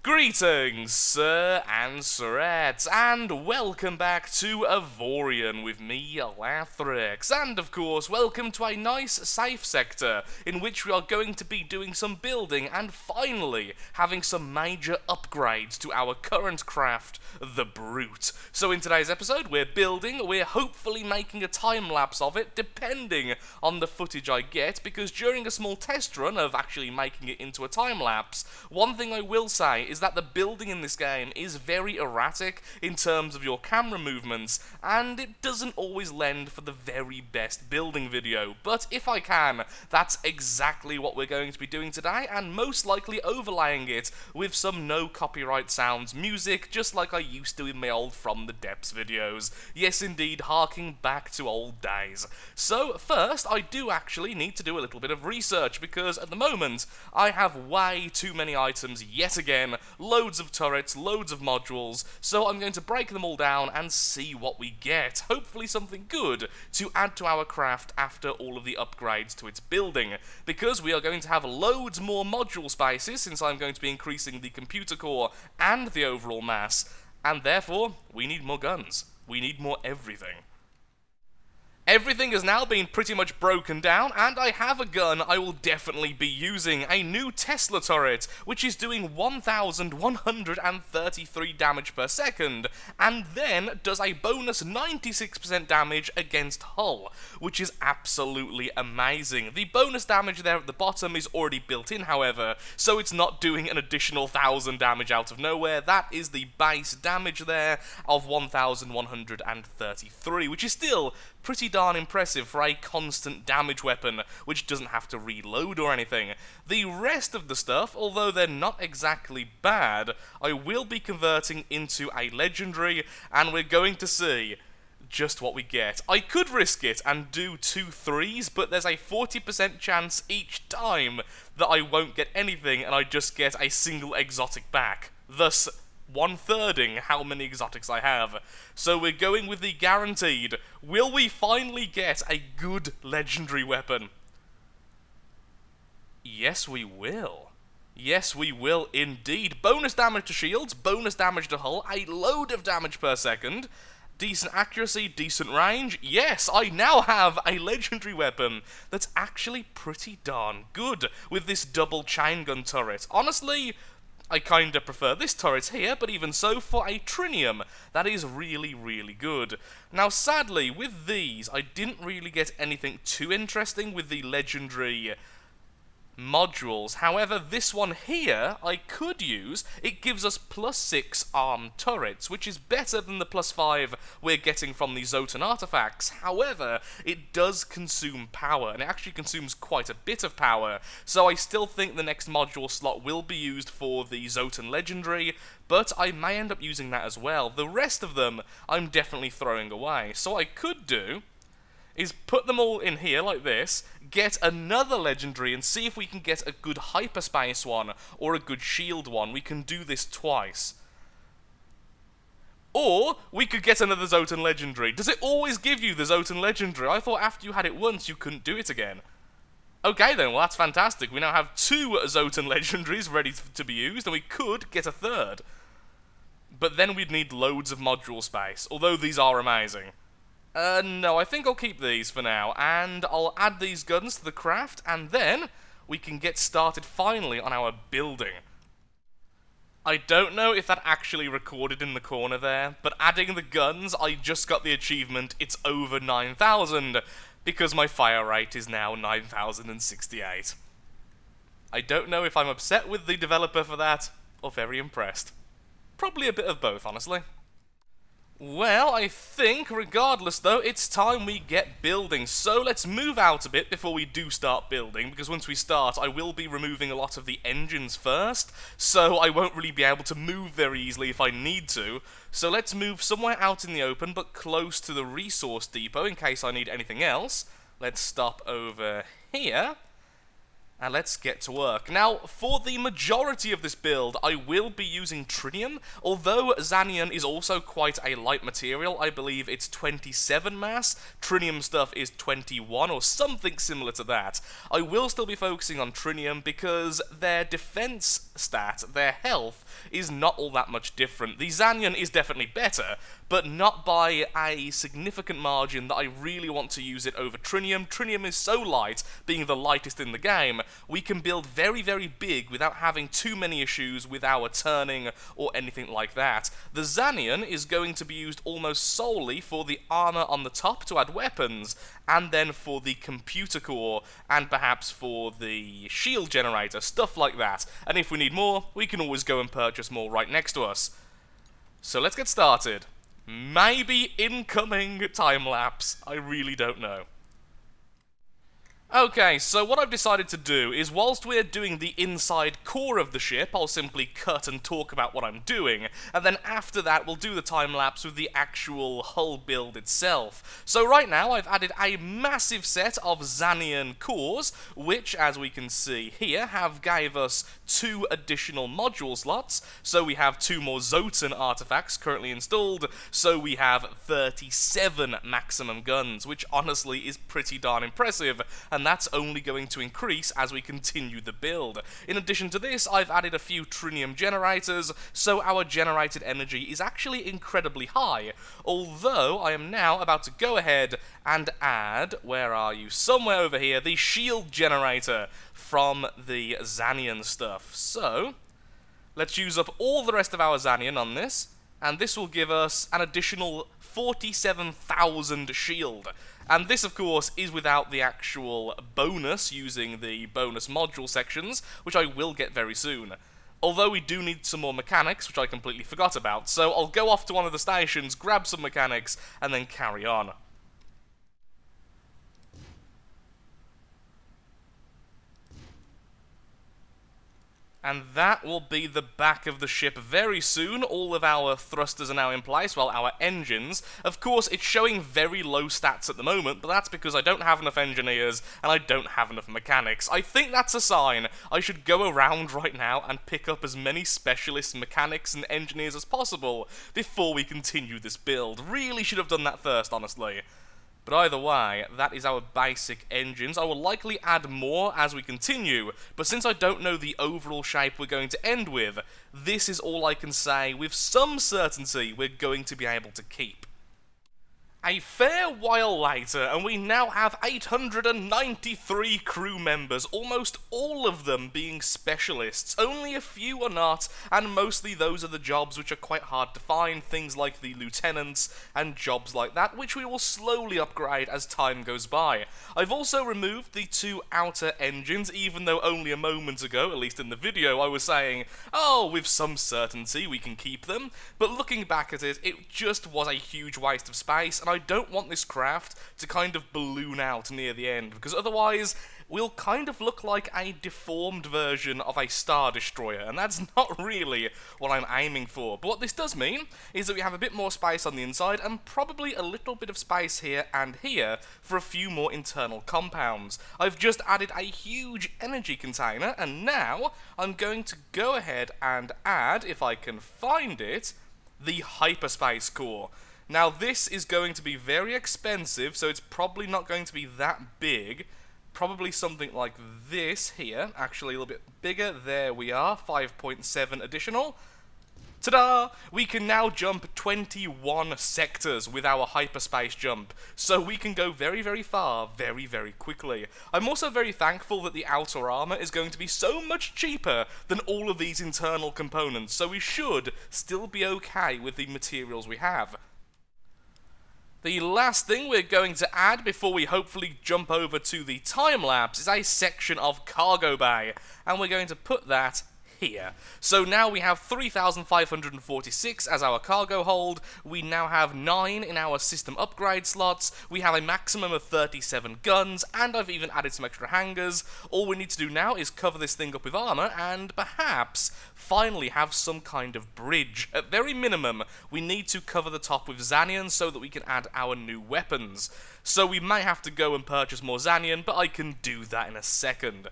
Greetings, sir and sirettes, and welcome back to Avorion with me, Lathrix, and of course, welcome to a nice, safe sector in which we are going to be doing some building and finally having some major upgrades to our current craft, the Brute. So in today's episode, we're hopefully making a time-lapse of it, depending on the footage I get, because during a small test run of actually making it into a time-lapse, one thing I will say is that the building in this game is very erratic in terms of your camera movements, and it doesn't always lend for the very best building video. But if I can, that's exactly what we're going to be doing today, and most likely overlaying it with some no copyright sounds music, just like I used to in my old From the Depths videos. Yes indeed, harking back to old days. So first, I do actually need to do a little bit of research, because at the moment, I have way too many items yet again, loads of turrets, loads of modules, so I'm going to break them all down and see what we get. Hopefully something good to add to our craft after all of the upgrades to its building, because we are going to have loads more module spaces since I'm going to be increasing the computer core and the overall mass, and therefore, we need more guns. We need more everything. Everything has now been pretty much broken down, and I have a gun I will definitely be using, a new Tesla turret, which is doing 1,133 damage per second, and then does a bonus 96% damage against hull, which is absolutely amazing. The bonus damage there at the bottom is already built in, however, so it's not doing an additional 1,000 damage out of nowhere. That is the base damage there of 1,133, which is still pretty darn impressive for a constant damage weapon, which doesn't have to reload or anything. The rest of the stuff, although they're not exactly bad, I will be converting into a legendary, and we're going to see just what we get. I could risk it and do 2 3s, but there's a 40% chance each time that I won't get anything and I just get a single exotic back, thus one-thirding how many exotics I have. So we're going with the guaranteed. Will we finally get a good legendary weapon? Yes, we will. Yes, we will indeed. Bonus damage to shields, bonus damage to hull, a load of damage per second, decent accuracy, decent range. Yes, I now have a legendary weapon that's actually pretty darn good with this double chain gun turret. Honestly, I kinda prefer this turret here, but even so, for a trinium, that is really, really good. Now, sadly, with these, I didn't really get anything too interesting with the legendary modules. However, this one here, I could use. It gives us +6 armed turrets, which is better than the +5 we're getting from the Zotan artifacts. However, it does consume power, and it actually consumes quite a bit of power, so I still think the next module slot will be used for the Zotan legendary, but I may end up using that as well. The rest of them, I'm definitely throwing away. So I could do is put them all in here like this, get another legendary, and see if we can get a good hyperspace one or a good shield one. We can do this twice. Or we could get another Zotan legendary. Does it always give you the Zotan legendary? I thought after you had it once you couldn't do it again. Okay then, well that's fantastic. We now have 2 Zotan legendaries ready to be used, and we could get a third. But then we'd need loads of module space, although these are amazing. No, I think I'll keep these for now, and I'll add these guns to the craft, and then we can get started finally on our building. I don't know if that actually recorded in the corner there, but adding the guns, I just got the achievement, it's over 9,000, because my fire rate is now 9,068. I don't know if I'm upset with the developer for that, or very impressed. Probably a bit of both, honestly. Well, I think, regardless though, it's time we get building. So let's move out a bit before we do start building, because once we start, I will be removing a lot of the engines first, so I won't really be able to move very easily if I need to. So let's move somewhere out in the open, but close to the resource depot in case I need anything else. Let's stop over here. And let's get to work. Now, for the majority of this build, I will be using trinium, although Xanium is also quite a light material. I believe it's 27 mass, trinium stuff is 21, or something similar to that. I will still be focusing on trinium because their defense stat, their health, is not all that much different. The Xanian is definitely better, but not by a significant margin that I really want to use it over Trinium. Trinium is so light, being the lightest in the game, we can build very, very big without having too many issues with our turning or anything like that. The Xanian is going to be used almost solely for the armor on the top to add weapons, and then for the computer core, and perhaps for the shield generator, stuff like that. And if we need more, we can always go and purchase more right next to us. So let's get started. Maybe incoming time-lapse, I really don't know. Okay, so what I've decided to do is, whilst we're doing the inside core of the ship, I'll simply cut and talk about what I'm doing, and then after that we'll do the time-lapse with the actual hull build itself. So right now I've added a massive set of Xanian cores, which, as we can see here, gave us 2 additional module slots. So we have 2 more Zotan artifacts currently installed, so we have 37 maximum guns, which honestly is pretty darn impressive, and that's only going to increase as we continue the build. In addition to this, I've added a few Trinium generators, so our generated energy is actually incredibly high, although I am now about to go ahead and add, where are you, somewhere over here, the shield generator from the Xanian stuff. So, let's use up all the rest of our Xanian on this, and this will give us an additional 47,000 shield. And this, of course, is without the actual bonus, using the bonus module sections, which I will get very soon. Although we do need some more mechanics, which I completely forgot about, so I'll go off to one of the stations, grab some mechanics, and then carry on. And that will be the back of the ship very soon. All of our thrusters are now in place, while our engines, of course, it's showing very low stats at the moment, but that's because I don't have enough engineers, and I don't have enough mechanics. I think that's a sign I should go around right now and pick up as many specialist mechanics and engineers as possible before we continue this build. Really should have done that first, honestly. But either way, that is our basic engines. I will likely add more as we continue, but since I don't know the overall shape we're going to end with, this is all I can say with some certainty we're going to be able to keep. A fair while later, and we now have 893 crew members, almost all of them being specialists. Only a few are not, and mostly those are the jobs which are quite hard to find, things like the lieutenants and jobs like that, which we will slowly upgrade as time goes by. I've also removed the 2 outer engines, even though only a moment ago, at least in the video, I was saying, oh, with some certainty we can keep them, but looking back at it, it just was a huge waste of space, and I don't want this craft to kind of balloon out near the end, because otherwise we'll kind of look like a deformed version of a Star Destroyer, and that's not really what I'm aiming for. But what this does mean is that we have a bit more space on the inside, and probably a little bit of space here and here for a few more internal compounds. I've just added a huge energy container, and now I'm going to go ahead and add, if I can find it, the hyperspace core. Now this is going to be very expensive, so it's probably not going to be that big. Probably something like this here, actually a little bit bigger. There we are, 5.7 additional. Ta-da! We can now jump 21 sectors with our hyperspace jump, so we can go very, very far, very, very quickly. I'm also very thankful that the outer armor is going to be so much cheaper than all of these internal components, so we should still be okay with the materials we have. The last thing we're going to add before we hopefully jump over to the time-lapse is a section of cargo bay, and we're going to put that here. So now we have 3,546 as our cargo hold, we now have 9 in our system upgrade slots, we have a maximum of 37 guns, and I've even added some extra hangars. All we need to do now is cover this thing up with armor, and perhaps finally have some kind of bridge. At very minimum, we need to cover the top with Xanian so that we can add our new weapons. So we may have to go and purchase more Xanian, but I can do that in a second.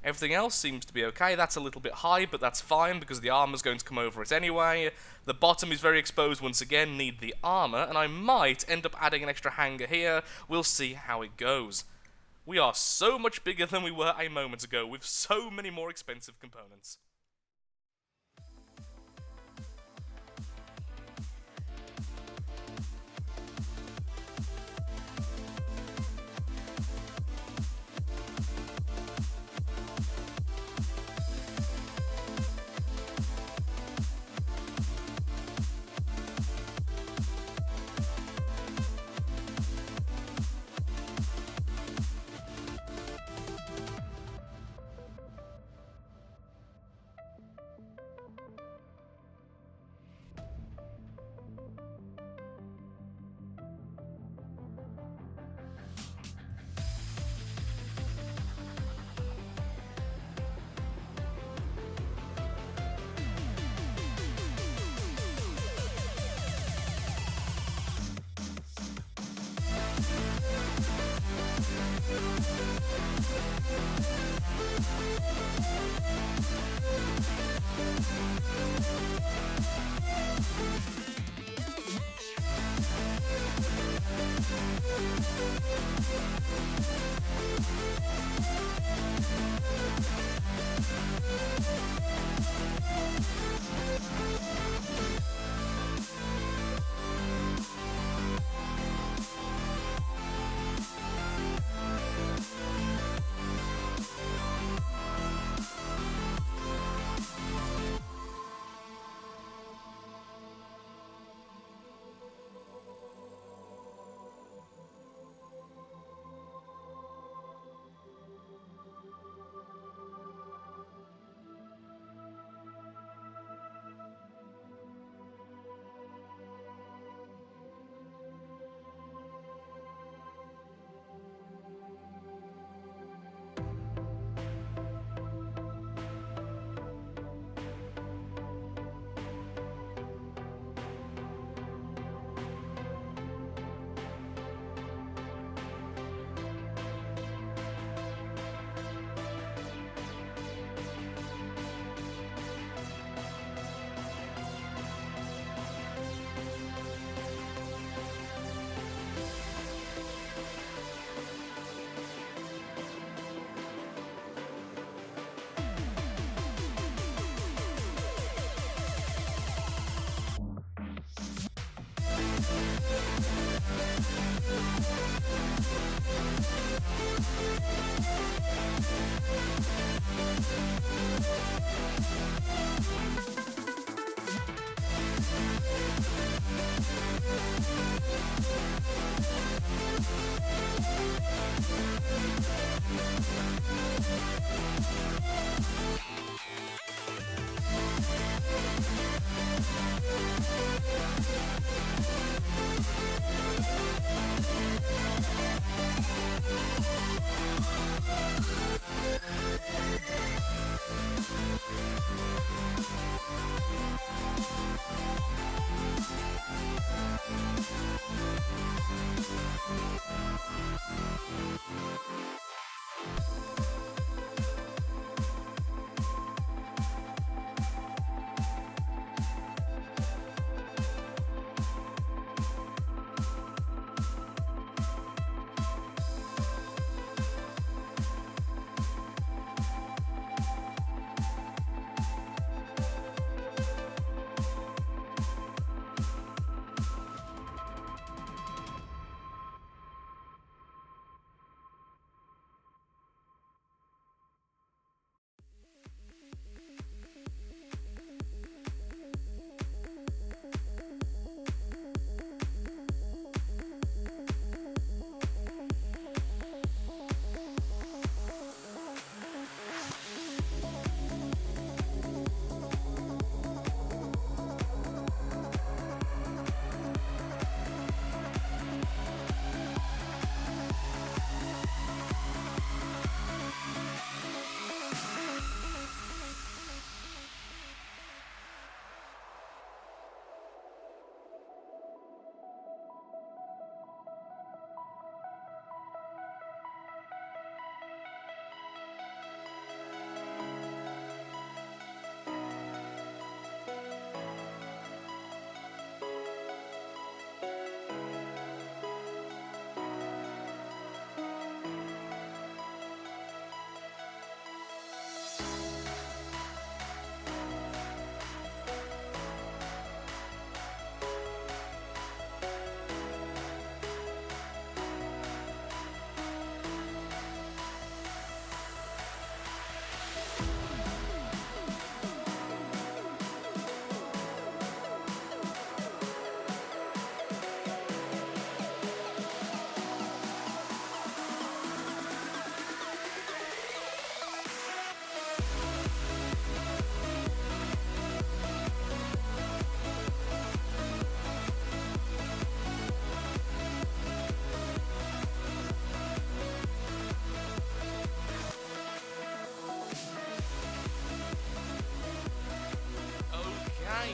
Everything else seems to be okay. That's a little bit high, but that's fine because the armor's going to come over it anyway. The bottom is very exposed once again, need the armor, and I might end up adding an extra hangar here. We'll see how it goes. We are so much bigger than we were a moment ago with so many more expensive components.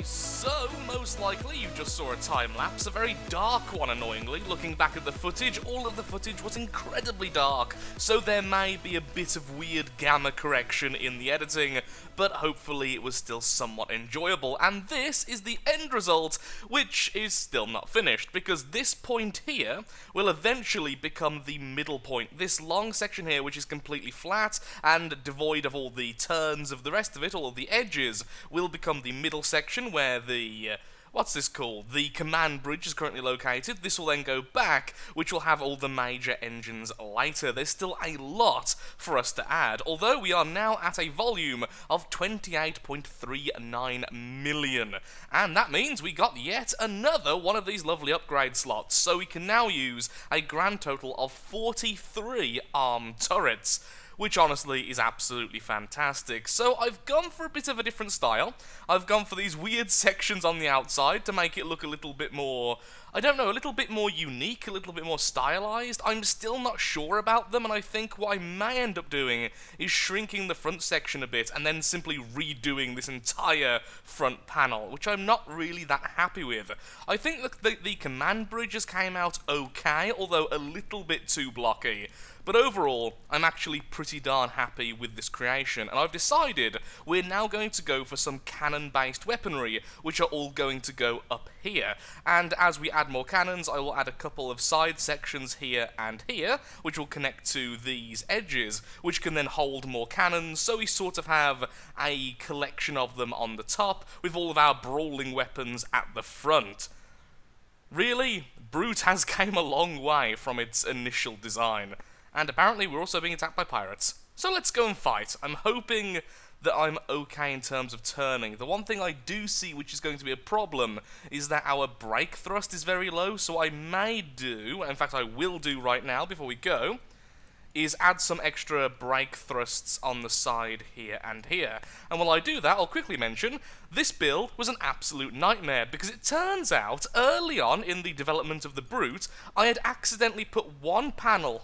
so most likely you just saw a time-lapse, a very dark one annoyingly. Looking back at the footage, all of the footage was incredibly dark, so there may be a bit of weird gamma correction in the editing, but hopefully it was still somewhat enjoyable. And this is the end result, which is still not finished, because this point here will eventually become the middle point. This long section here, which is completely flat and devoid of all the turns of the rest of it, all of the edges, will become the middle section where the what's this called? The command bridge is currently located. This will then go back, which will have all the major engines later. There's still a lot for us to add, although we are now at a volume of 28.39 million. And that means we got yet another one of these lovely upgrade slots, so we can now use a grand total of 43 armed turrets, which honestly is absolutely fantastic. So I've gone for a bit of a different style. I've gone for these weird sections on the outside to make it look a little bit more, I don't know, a little bit more unique, a little bit more stylized. I'm still not sure about them, and I think what I may end up doing is shrinking the front section a bit and then simply redoing this entire front panel, which I'm not really that happy with. I think the command bridges came out okay, although a little bit too blocky. But overall, I'm actually pretty darn happy with this creation, and I've decided we're now going to go for some cannon-based weaponry, which are all going to go up here. And as we add more cannons, I will add a couple of side sections here and here, which will connect to these edges, which can then hold more cannons, so we sort of have a collection of them on the top, with all of our brawling weapons at the front. Really, Brute has came a long way from its initial design. And apparently we're also being attacked by pirates. So let's go and fight. I'm hoping that I'm okay in terms of turning. The one thing I do see which is going to be a problem is that our brake thrust is very low, so I may do, in fact I will do right now before we go, is add some extra brake thrusts on the side here and here. And while I do that, I'll quickly mention, this build was an absolute nightmare, because it turns out, early on in the development of the Brute, I had accidentally put one panel,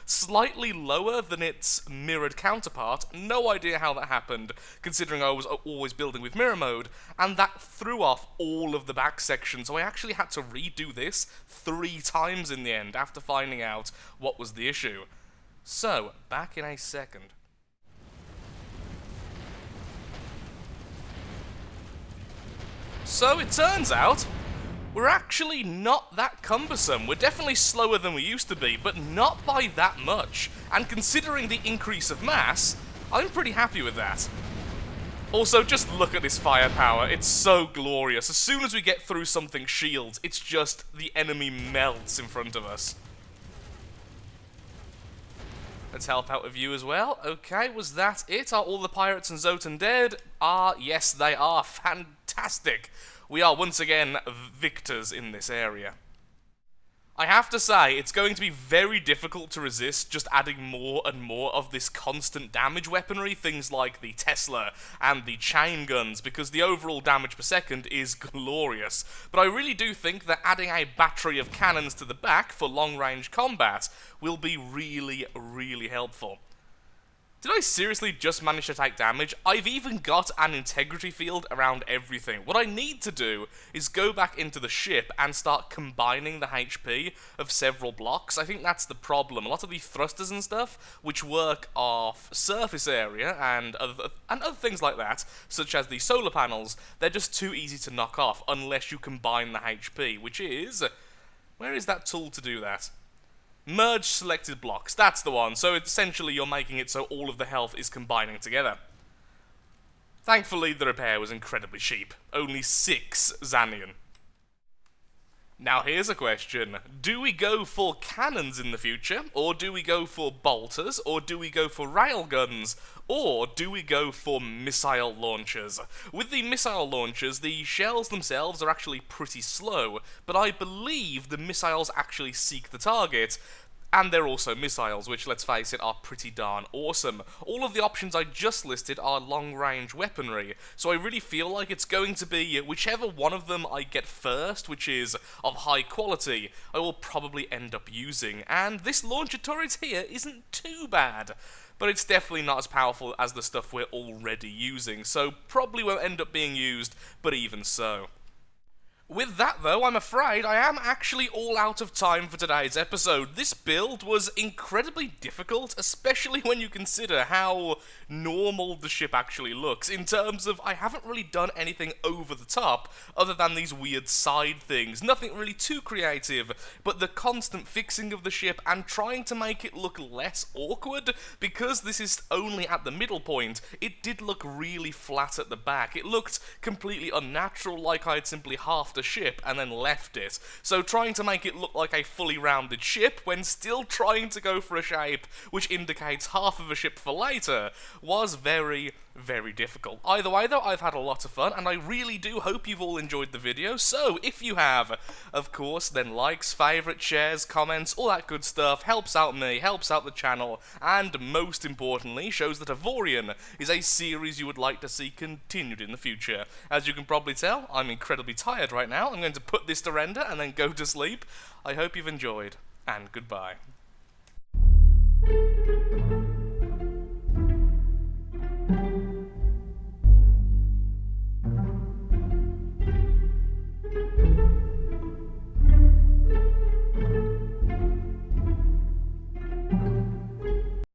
slightly lower than its mirrored counterpart. No idea how that happened, considering I was always building with mirror mode, and that threw off all of the back section, so I actually had to redo this 3 times in the end, after finding out what was the issue. So, back in a second. So it turns out, we're actually not that cumbersome. We're definitely slower than we used to be, but not by that much. And considering the increase of mass, I'm pretty happy with that. Also, just look at this firepower. It's so glorious. As soon as we get through something's shields, it's just the enemy melts in front of us. Let's help out with you as well. Okay, was that it? Are all the pirates and Zotan dead? Yes, they are. Fantastic. We are once again victors in this area. I have to say, it's going to be very difficult to resist just adding more and more of this constant damage weaponry, things like the Tesla and the chain guns, because the overall damage per second is glorious. But I really do think that adding a battery of cannons to the back for long-range combat will be really, really helpful. Did I seriously just manage to take damage? I've even got an integrity field around everything. What I need to do is go back into the ship and start combining the HP of several blocks. I think that's the problem. A lot of the thrusters and stuff, which work off surface area and other things like that, such as the solar panels, they're just too easy to knock off unless you combine the HP, which is... where is that tool to do that? Merge selected blocks, that's the one. So essentially you're making it so all of the health is combining together. Thankfully the repair was incredibly cheap, only 6 Xanian. Now here's a question, do we go for cannons in the future, or do we go for bolters, or do we go for railguns, or do we go for missile launchers? With the missile launchers, the shells themselves are actually pretty slow, but I believe the missiles actually seek the target, and they're also missiles, which, let's face it, are pretty darn awesome. All of the options I just listed are long-range weaponry, so I really feel like it's going to be whichever one of them I get first, which is of high quality, I will probably end up using. And this launcher turret here isn't too bad. but it's definitely not as powerful as the stuff we're already using, so probably won't end up being used, but even so. With that though, I'm afraid I am actually all out of time for today's episode. This build was incredibly difficult, especially when you consider how normal the ship actually looks, in terms of I haven't really done anything over the top, other than these weird side things. Nothing really too creative, but the constant fixing of the ship and trying to make it look less awkward, because this is only at the middle point, it did look really flat at the back. It looked completely unnatural, like I'd simply halved a ship and then left it. So trying to make it look like a fully rounded ship when still trying to go for a shape which indicates half of a ship for later was very, very difficult. Either way though, I've had a lot of fun and I really do hope you've all enjoyed the video. So if you have, of course, then likes, favourites, shares, comments, all that good stuff helps out me, helps out the channel, and most importantly shows that Avorion is a series you would like to see continued in the future. As you can probably tell, I'm incredibly tired right now. I'm going to put this to render and then go to sleep. I hope you've enjoyed, and goodbye.